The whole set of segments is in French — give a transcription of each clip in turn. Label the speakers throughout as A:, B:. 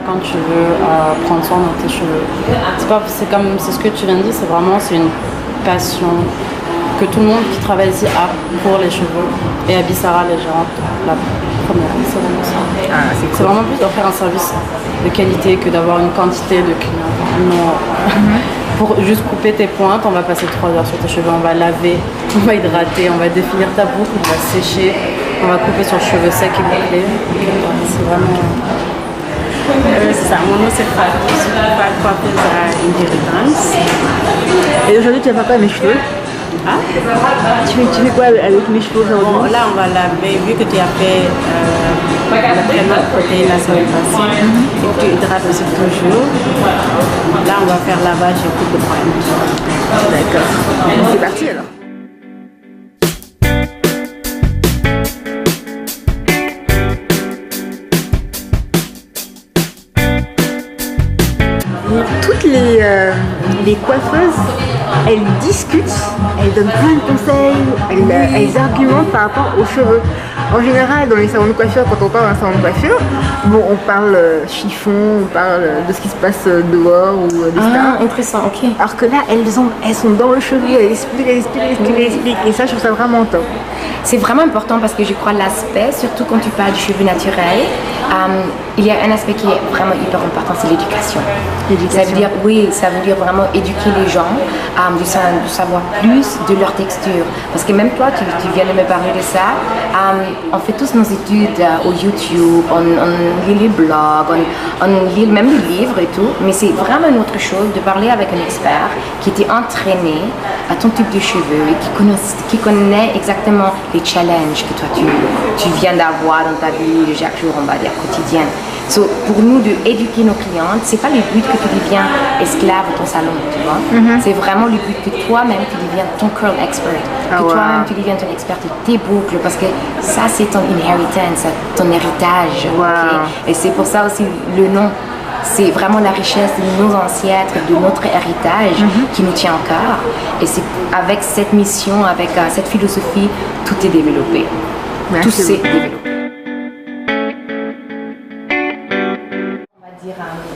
A: quand tu veux prendre soin de tes cheveux. C'est ce que tu viens de dire, c'est une passion que tout le monde qui travaille ici a pour les cheveux. Et Abissara, les gérants, la première, c'est vraiment ça. C'est vraiment plus d'offrir un service de qualité que d'avoir une quantité de clients. Non. Pour juste couper tes pointes, on va passer 3 heures sur tes cheveux, on va laver, on va hydrater, on va définir ta boucle, on va sécher, on va couper sur le cheveu sec et bouclé. C'est vraiment...
B: c'est ça, mon nom c'est Fat, je suis coiffeuse à Inheritance. Et aujourd'hui tu vas faire quoi avec mes cheveux? Tu fais quoi avec mes cheveux aujourd'hui? Bon, là on va laver, vu que tu as fait la crème protéine la semaine passée, et que tu hydrates aussi toujours. Là on va faire lavage et coupe de pointe. D'accord. C'est parti alors. Toutes les coiffeuses, elles discutent, elles donnent plein de conseils, elles argumentent par rapport aux cheveux. En général, dans les salons de coiffure, quand on parle d'un salon de coiffure, bon, on parle chiffon, on parle de ce qui se passe dehors ou des stars.
C: Intéressant, ok.
B: Alors que là, elles sont dans le cheveu, elles expliquent. Et ça, je trouve ça vraiment top.
C: C'est vraiment important parce que je crois l'aspect, surtout quand tu parles du cheveu naturel, il y a un aspect qui est vraiment hyper important, c'est l'éducation. Ça veut dire, ça veut dire vraiment éduquer les gens, de savoir plus de leur texture. Parce que même toi, tu viens de me parler de ça, on fait tous nos études au YouTube, on lit les blogs, on lit même les livres et tout, mais c'est vraiment une autre chose de parler avec un expert qui était entraîné à ton type de cheveux et qui connaît exactement les challenges que toi tu viens d'avoir dans ta vie de chaque jour, on va dire, quotidienne. So, pour nous, d'éduquer nos clientes, c'est pas le but que tu deviens esclave de ton salon, tu vois. C'est vraiment le but que toi-même tu deviens ton curl expert, que toi-même tu deviens ton expert de tes boucles, parce que ça c'est ton inheritance, ton héritage. Okay? Et c'est pour ça aussi le nom. C'est vraiment la richesse de nos ancêtres, de notre héritage qui nous tient au cœur. Et c'est avec cette mission, avec cette philosophie, tout est développé. Tout s'est développé.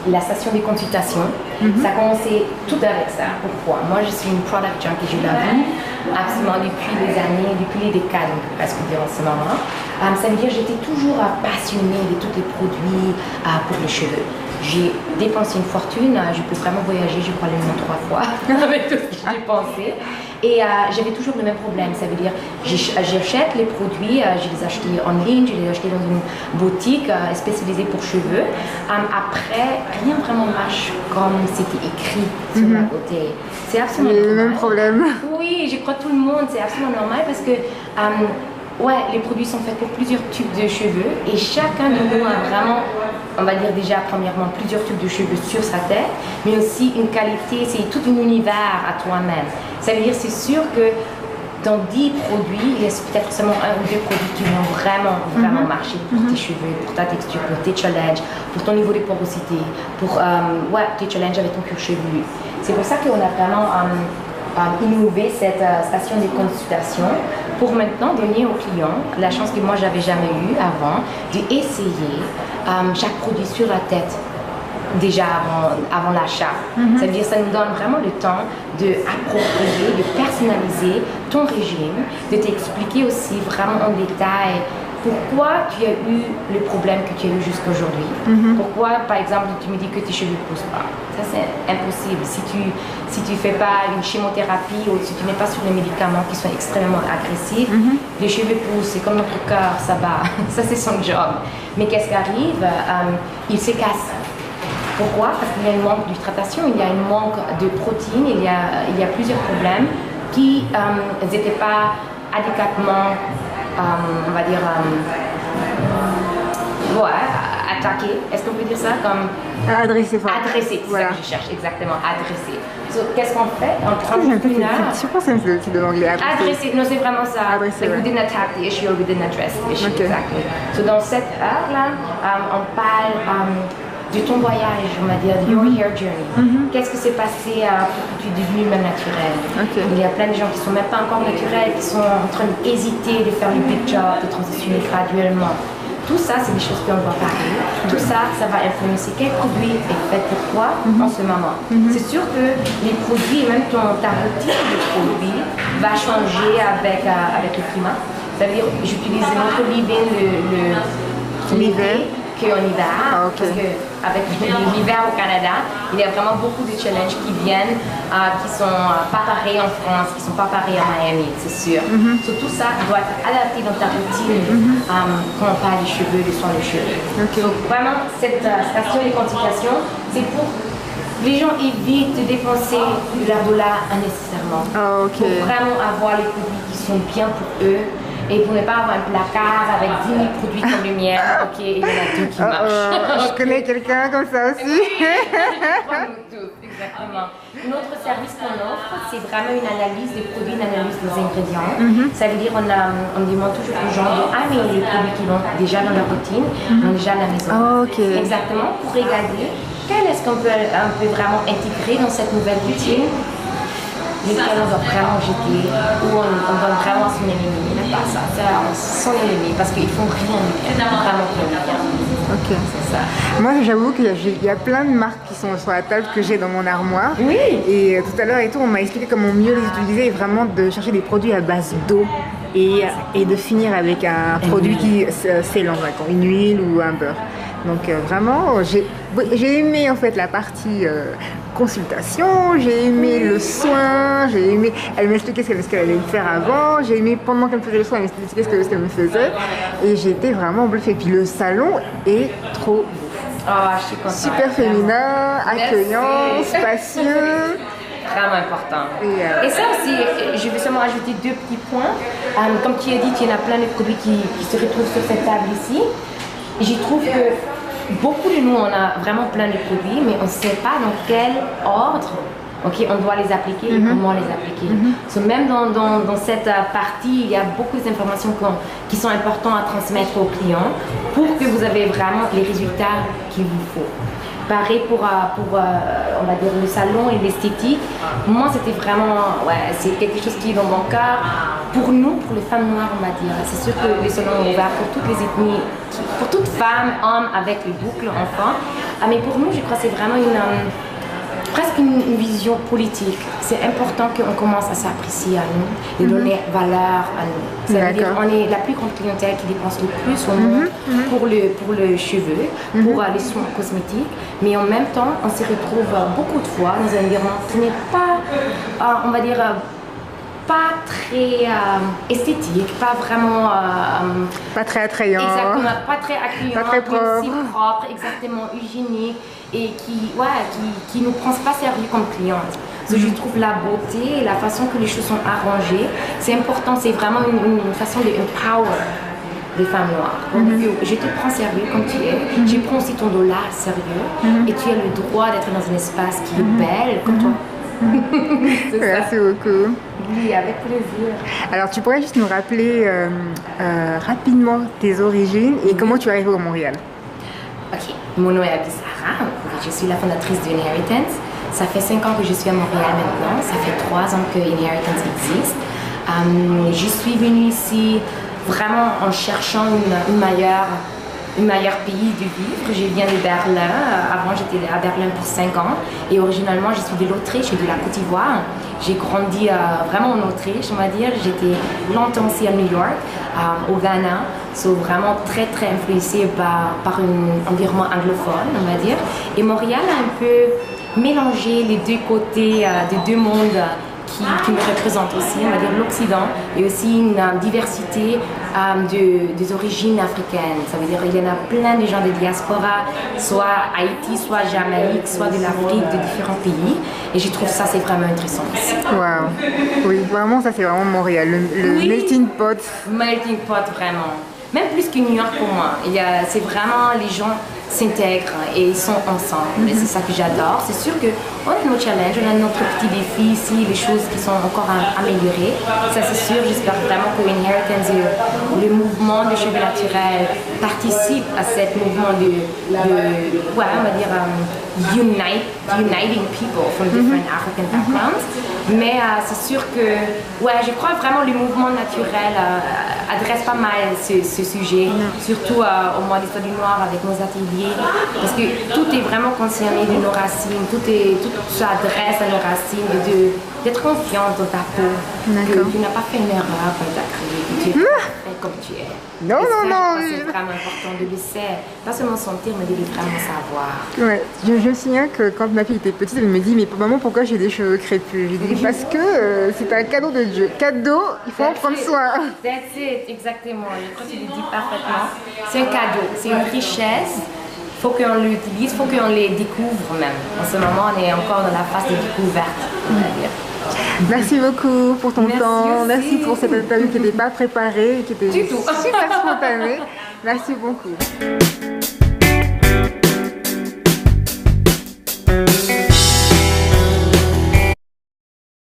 C: La session des consultations, ça a commencé tout avec ça. Pourquoi? Moi, je suis une product junkie, je l'avoue, absolument depuis des années, depuis les décades, on peut presque dire en ce moment. Ça veut dire que j'étais toujours passionnée de tous les produits pour les cheveux. J'ai dépensé une fortune, je peux vraiment voyager, je crois, le nom 3 fois avec tout ce que j'ai pensé. Et j'avais toujours le même problème, ça veut dire j'achète les produits, je les achète en ligne, je les achète dans une boutique spécialisée pour cheveux. Après, rien vraiment marche comme c'était écrit sur la côté. C'est absolument
B: le même problème.
C: Oui, je crois tout le monde, c'est absolument normal parce que les produits sont faits pour plusieurs types de cheveux et chacun de nous a vraiment, on va dire déjà premièrement plusieurs types de cheveux sur sa tête, mais aussi une qualité, c'est tout un univers à toi-même. Ça veut dire, c'est sûr que dans 10 produits, il y a peut-être seulement 1 ou 2 produits qui vont vraiment marcher pour tes cheveux, pour ta texture, pour tes challenges, pour ton niveau de porosité, pour tes challenges avec ton cuir chevelu. C'est pour ça qu'on a vraiment innové cette station de consultation pour maintenant donner aux clients la chance que moi j'avais jamais eue avant d'essayer chaque produit sur la tête déjà avant l'achat. Ça veut dire que ça nous donne vraiment le temps d'approprier, de personnaliser ton régime, de t'expliquer aussi vraiment en détail pourquoi tu as eu le problème que tu as eu jusqu'à aujourd'hui. Pourquoi, par exemple, tu me dis que tes cheveux ne poussent pas. Ça, c'est impossible. Si tu fais pas une chimiothérapie ou si tu n'es pas sur les médicaments qui sont extrêmement agressifs, les cheveux poussent. C'est comme notre cœur, ça bat. Ça, c'est son job. Mais qu'est-ce qui arrive? Il se casse. Pourquoi? Parce qu'il y a un manque d'hydratation, il y a un manque de protéines, il y a plusieurs problèmes qui n'étaient pas adéquatement, on va dire, attaqués. Est-ce qu'on peut dire ça comme...
B: Adresser,
C: c'est ça que je cherche, exactement, adresser. So, qu'est-ce qu'on fait? On prend une heure.
B: Je pense que c'est de l'anglais.
C: Adresser, non, c'est vraiment ça.
B: Adresser,
C: we didn't attack the issue or we didn't address the issue, exactly. So, dans cette heure-là, on parle de ton voyage, on va dire, your hair journey. Qu'est-ce qui s'est passé pour que tu es devenue même naturelle? Il y a plein de gens qui sont même pas encore naturels, qui sont en train d'hésiter de faire le big job, de transitionner graduellement. tout ça, c'est des choses qu'on doit parler. Tout ça, ça va influencer quel produit est fait pour quoi en ce moment. C'est sûr que les produits, même ta routine de produits, va changer avec le climat. Ça veut dire, j'utilise notre leave-in
B: L'hiver
C: qu'en hiver,
B: ok.
C: parce qu'avec l'hiver au Canada, il y a vraiment beaucoup de challenges qui viennent, qui sont pas pareils en France, qui sont pas pareils à Miami, c'est sûr. So, tout ça doit être adapté dans ta routine quand on parle des cheveux, des soins des cheveux. So, vraiment, cette station de quantification, c'est pour les gens évitent de dépenser leurs dollars unnecessairement. Pour vraiment avoir les produits qui sont bien pour eux. Et pour ne pas avoir un placard avec 10 000 produits comme le mien, ok, il y en a deux qui marchent.
B: Je connais quelqu'un comme ça aussi.
C: Exactement. Notre service qu'on offre, c'est vraiment une analyse des produits, une analyse des ingrédients. Ça veut dire on demande toujours aux gens d'améliorer les produits qu'ils ont déjà dans leur routine, ont déjà à la maison. Exactement, pour regarder quel est-ce qu'on peut vraiment intégrer dans cette nouvelle routine. Lesquels on doit vraiment jeter, ou on doit vraiment s'en éliminer. Pas ça, on s'en élimine parce qu'ils font rien de bien, vraiment rien de bien.
B: Ok.
C: C'est ça.
B: Moi, j'avoue qu'il y a plein de marques qui sont sur la table que j'ai dans mon armoire.
C: Oui.
B: Et tout à l'heure et tout, on m'a expliqué comment mieux les utiliser et vraiment de chercher des produits à base d'eau et de finir avec un produit qui s'élance, une huile ou un beurre. Donc vraiment, j'ai aimé en fait la partie consultation, j'ai aimé le soin, j'ai aimé, elle m'expliquait ce qu'elle allait me faire avant, j'ai aimé pendant qu'elle me faisait le soin, elle m'expliquait ce qu'elle me faisait et j'étais vraiment bluffée. Puis le salon est trop beau.
C: Oh, je suis contente.
B: Super féminin, accueillant, spacieux.
C: Vraiment important. Et ça aussi, je vais seulement ajouter deux petits points. Comme tu as dit, il y en a plein de produits qui se retrouvent sur cette table ici. J'y trouve que beaucoup de nous, on a vraiment plein de produits, mais on ne sait pas dans quel ordre on doit les appliquer et comment les appliquer. So, même dans cette partie, il y a beaucoup d'informations qui sont importantes à transmettre aux clients pour que vous avez vraiment les résultats qu'il vous faut. Pareil pour on va dire, le salon et l'esthétique. Moi, c'était vraiment, c'est quelque chose qui est dans mon cœur. Pour nous, pour les femmes noires, on va dire, c'est sûr que le salon est ouvert pour toutes les ethnies, pour toute femme, homme avec les boucles, enfants. Mais pour nous, je crois que c'est vraiment presque une vision politique. C'est important qu'on commence à s'apprécier à nous, de donner valeur à nous. Ça veut dire qu'on est la plus grande clientèle qui dépense le plus au monde pour le cheveu, pour les soins cosmétiques, mais en même temps, on se retrouve beaucoup de fois dans un environnement qui n'est pas, on va dire, pas très esthétique, pas vraiment...
B: pas très attrayant.
C: Exactement, pas très accueillant,
B: pas très propre.
C: Aussi propre, exactement, hygiénique, et qui nous prend pas sérieux comme cliente. Je trouve la beauté et la façon que les choses sont arrangées, c'est important, c'est vraiment une façon de empower les femmes noires. Donc, je te prends sérieux comme tu es, je prends aussi ton dollar sérieux, et tu as le droit d'être dans un espace qui est belle comme toi.
B: Merci beaucoup.
C: Oui, avec plaisir.
B: Alors, tu pourrais juste nous rappeler rapidement tes origines et comment tu es arrivée au Montréal?
C: Ok, mon nom est Abby Sarah, je suis la fondatrice de Inheritance. Ça fait 5 ans que je suis à Montréal maintenant, ça fait 3 ans que Inheritance existe. Je suis venue ici vraiment en cherchant une meilleure pays de vivre. Je viens de Berlin. Avant, j'étais à Berlin pour 5 ans. Et originalement, je suis de l'Autriche et de la Côte d'Ivoire. J'ai grandi vraiment en Autriche, on va dire. J'étais longtemps aussi à New York, au Ghana. So, vraiment très, très influencée par un environnement anglophone, on va dire. Et Montréal a un peu mélangé les deux côtés des deux mondes qui me représente aussi, on va dire l'Occident, et aussi une diversité des origines africaines. Ça veut dire qu'il y en a plein de gens de diaspora, soit Haïti, soit Jamaïque, soit de l'Afrique, de différents pays. Et je trouve ça, c'est vraiment intéressant aussi.
B: Wow. Oui, vraiment, ça c'est vraiment Montréal, le melting pot.
C: Melting pot, vraiment. Même plus que New York pour moi. C'est vraiment, les gens s'intègrent et ils sont ensemble. Et c'est ça que j'adore. C'est sûr qu'on a nos challenges, on a notre petit défi ici, les choses qui sont encore à améliorer. Ça c'est sûr, j'espère vraiment que Inheritance et le mouvement de cheveux naturels participe à ce mouvement on va dire, uniting people from different African backgrounds. Mais c'est sûr que, je crois vraiment le mouvement naturel adresse pas mal ce sujet, surtout au mois d'histoire du noir avec nos ateliers, parce que tout est vraiment concerné de nos racines, tout s'adresse à nos racines, d'être confiante dans ta peau, que tu n'as pas fait une erreur quand tu as créé, que tu es parfait comme tu es.
B: Non,
C: et
B: non,
C: ça, c'est vraiment important de le faire, pas seulement sentir, mais de le vraiment savoir.
B: Ouais, je me souviens que quand ma fille était petite, elle me dit mais maman pourquoi j'ai des cheveux crépus? Je dis parce que c'est un cadeau de Dieu. Cadeau, il faut en prendre soin.
C: That's it, exactement. Je crois que tu le dis parfaitement. C'est un cadeau, c'est une richesse. Il faut qu'on l'utilise, il faut qu'on les découvre même. En ce moment, on est encore dans la phase de découverte, on va dire.
B: Merci beaucoup pour ton temps.
C: Aussi.
B: Merci pour cette interview qui n'était pas préparée, qui était
C: Du tout.
B: super spontanée. Merci beaucoup.